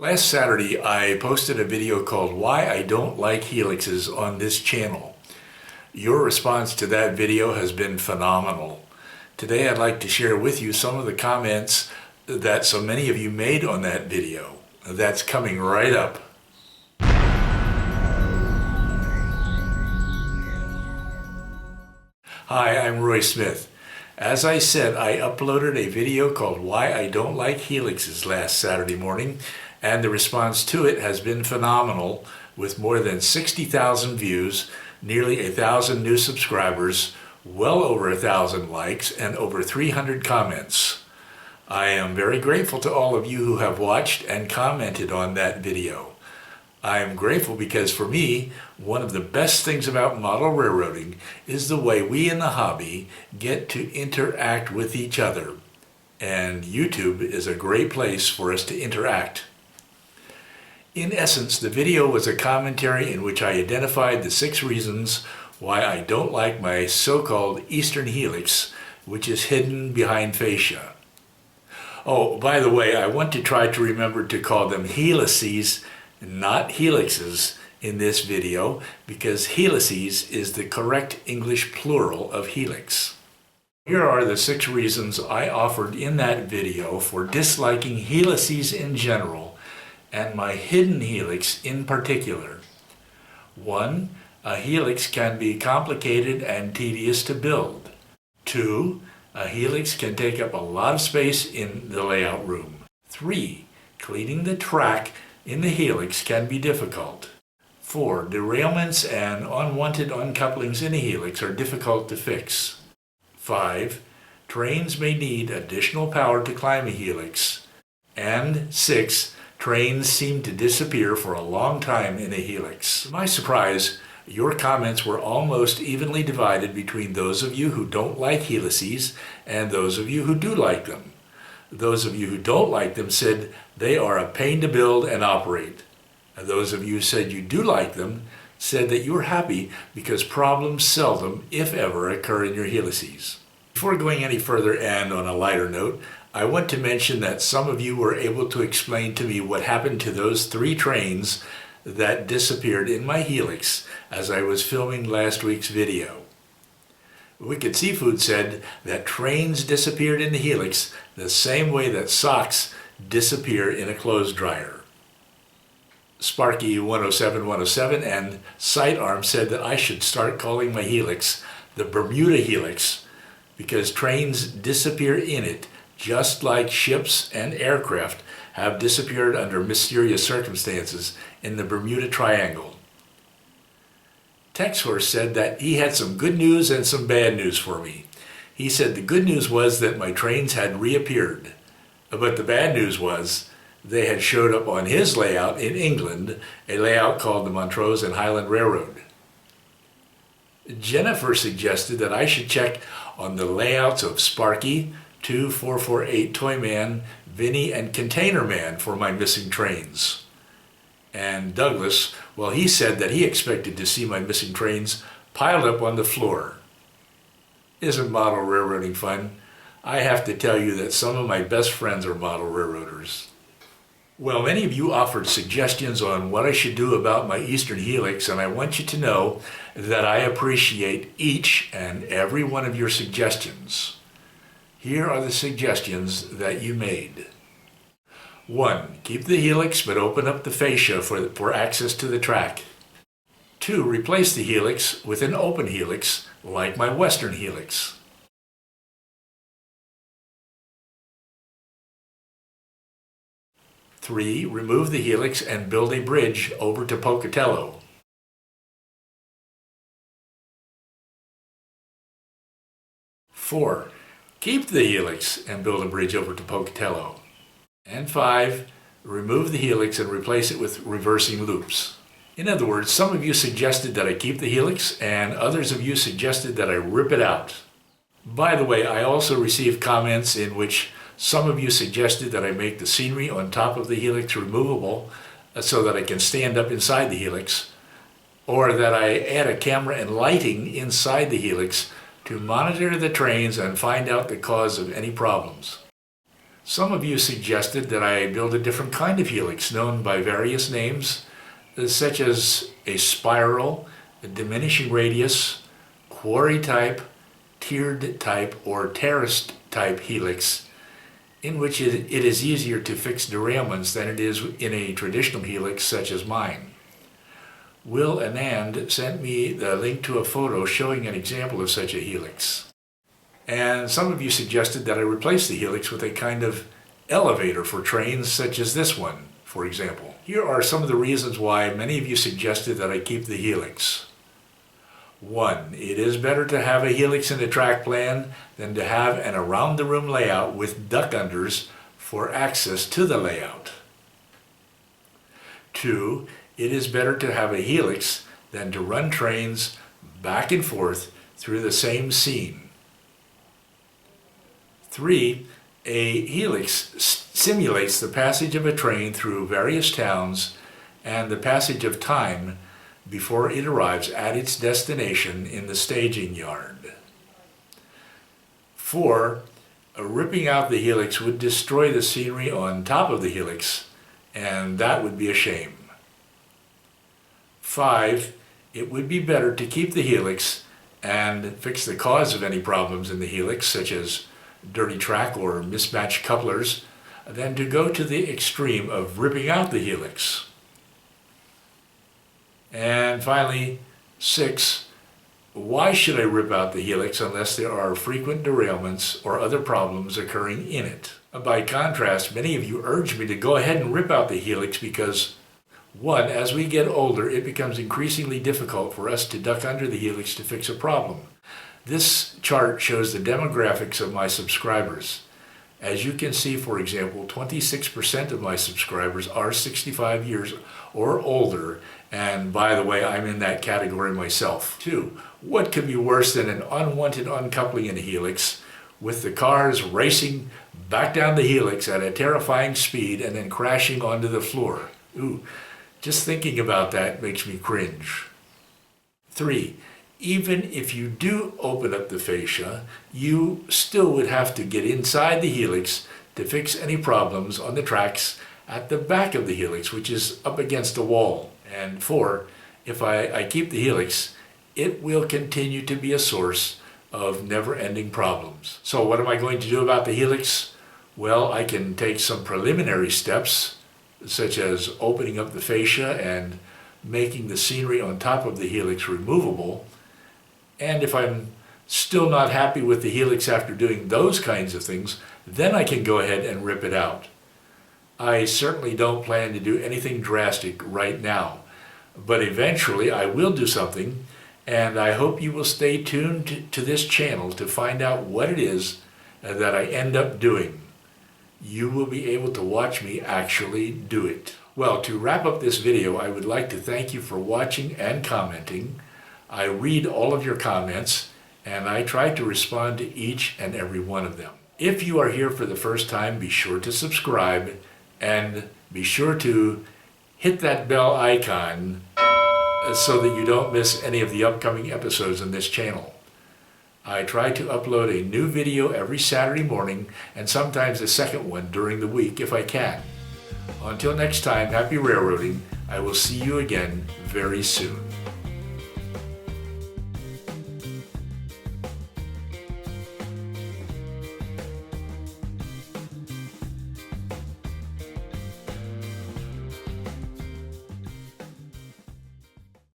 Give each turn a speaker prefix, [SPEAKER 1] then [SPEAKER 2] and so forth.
[SPEAKER 1] Last Saturday, I posted a video called Why I Don't Like Helixes on this channel. Your response to that video has been phenomenal. Today I'd like to share with you some of the comments that so many of you made on that video. That's coming right up. Hi, I'm Roy Smith. As I said, I uploaded a video called Why I Don't Like Helixes last Saturday morning, and the response to it has been phenomenal, with more than 60,000 views, nearly 1,000 new subscribers, well over 1,000 likes, and over 300 comments. I am very grateful to all of you who have watched and commented on that video. I am grateful because for me, one of the best things about model railroading is the way we in the hobby get to interact with each other. And YouTube is a great place for us to interact. In essence, the video was a commentary in which I identified the 6 reasons why I don't like my so-called Eastern helix, which is hidden behind fascia. Oh, by the way, I want to try to remember to call them helices, not helixes, in this video, because helices is the correct English plural of helix. Here are the 6 reasons I offered in that video for disliking helices in general, and my hidden helix in particular. 1. A helix can be complicated and tedious to build. 2. A helix can take up a lot of space in the layout room. 3. Cleaning the track in the helix can be difficult. 4. Derailments and unwanted uncouplings in a helix are difficult to fix. 5. Trains may need additional power to climb a helix. And 6. Trains seem to disappear for a long time in a helix. To my surprise, your comments were almost evenly divided between those of you who don't like helices and those of you who do like them. Those of you who don't like them said they are a pain to build and operate. And those of you who said you do like them said that you are happy because problems seldom, if ever, occur in your helices. Before going any further, and on a lighter note, I want to mention that some of you were able to explain to me what happened to those 3 trains that disappeared in my helix as I was filming last week's video. Wicked Seafood said that trains disappeared in the helix the same way that socks disappear in a clothes dryer. Sparky 107 and Sidearm said that I should start calling my helix the Bermuda helix because trains disappear in it just like ships and aircraft have disappeared under mysterious circumstances in the Bermuda Triangle. Texhorse said that he had some good news and some bad news for me. He said the good news was that my trains had reappeared, but the bad news was they had showed up on his layout in England, a layout called the Montrose and Highland Railroad. Jennifer suggested that I should check on the layouts of Sparky, 2448 Toyman, Vinny, and Container Man for my missing trains. And Douglas, well, he said that he expected to see my missing trains piled up on the floor. Isn't model railroading fun? I have to tell you that some of my best friends are model railroaders. Well, many of you offered suggestions on what I should do about my Eastern helix, and I want you to know that I appreciate each and every one of your suggestions. Here are the suggestions that you made. 1. Keep the helix but open up the fascia for access to the track. 2. Replace the helix with an open helix like my Western helix. 3. Remove the helix and build a bridge over to Pocatello. 4. Keep the helix and build a bridge over to Pocatello. And 5. Remove the helix and replace it with reversing loops. In other words, some of you suggested that I keep the helix and others of you suggested that I rip it out. By the way, I also received comments in which some of you suggested that I make the scenery on top of the helix removable so that I can stand up inside the helix, or that I add a camera and lighting inside the helix to monitor the trains and find out the cause of any problems. Some of you suggested that I build a different kind of helix known by various names, such as a spiral, a diminishing radius, quarry type, tiered type, or terraced type helix, in which it is easier to fix derailments than it is in a traditional helix such as mine. Will Anand sent me the link to a photo showing an example of such a helix. And some of you suggested that I replace the helix with a kind of elevator for trains such as this one, for example. Here are some of the reasons why many of you suggested that I keep the helix. 1. It is better to have a helix in a track plan than to have an around-the-room layout with duck unders for access to the layout. 2. It is better to have a helix than to run trains back and forth through the same scene. 3. A helix simulates the passage of a train through various towns and the passage of time before it arrives at its destination in the staging yard. 4. Ripping out the helix would destroy the scenery on top of the helix, and that would be a shame. 5. It would be better to keep the helix and fix the cause of any problems in the helix, such as dirty track or mismatched couplers, than to go to the extreme of ripping out the helix. And finally, 6. Why should I rip out the helix unless there are frequent derailments or other problems occurring in it? By contrast, many of you urge me to go ahead and rip out the helix because, 1, as we get older, it becomes increasingly difficult for us to duck under the helix to fix a problem. This chart shows the demographics of my subscribers. As you can see, for example, 26% of my subscribers are 65 years or older, and by the way, I'm in that category myself. 2, what could be worse than an unwanted uncoupling in a helix, with the cars racing back down the helix at a terrifying speed and then crashing onto the floor? Ooh, just thinking about that makes me cringe. 3, even if you do open up the fascia, you still would have to get inside the helix to fix any problems on the tracks at the back of the helix, which is up against a wall. And 4, if I keep the helix, it will continue to be a source of never-ending problems. So what am I going to do about the helix? Well, I can take some preliminary steps, such as opening up the fascia and making the scenery on top of the helix removable. And if I'm still not happy with the helix after doing those kinds of things, then I can go ahead and rip it out. I certainly don't plan to do anything drastic right now, but eventually I will do something, and I hope you will stay tuned to this channel to find out what it is that I end up doing. You will be able to watch me actually do it. Well, to wrap up this video, I would like to thank you for watching and commenting. I read all of your comments, and I try to respond to each and every one of them. If you are here for the first time, be sure to subscribe, and be sure to hit that bell icon so that you don't miss any of the upcoming episodes on this channel. I try to upload a new video every Saturday morning, and sometimes a second one during the week if I can. Until next time, happy railroading. I will see you again very soon.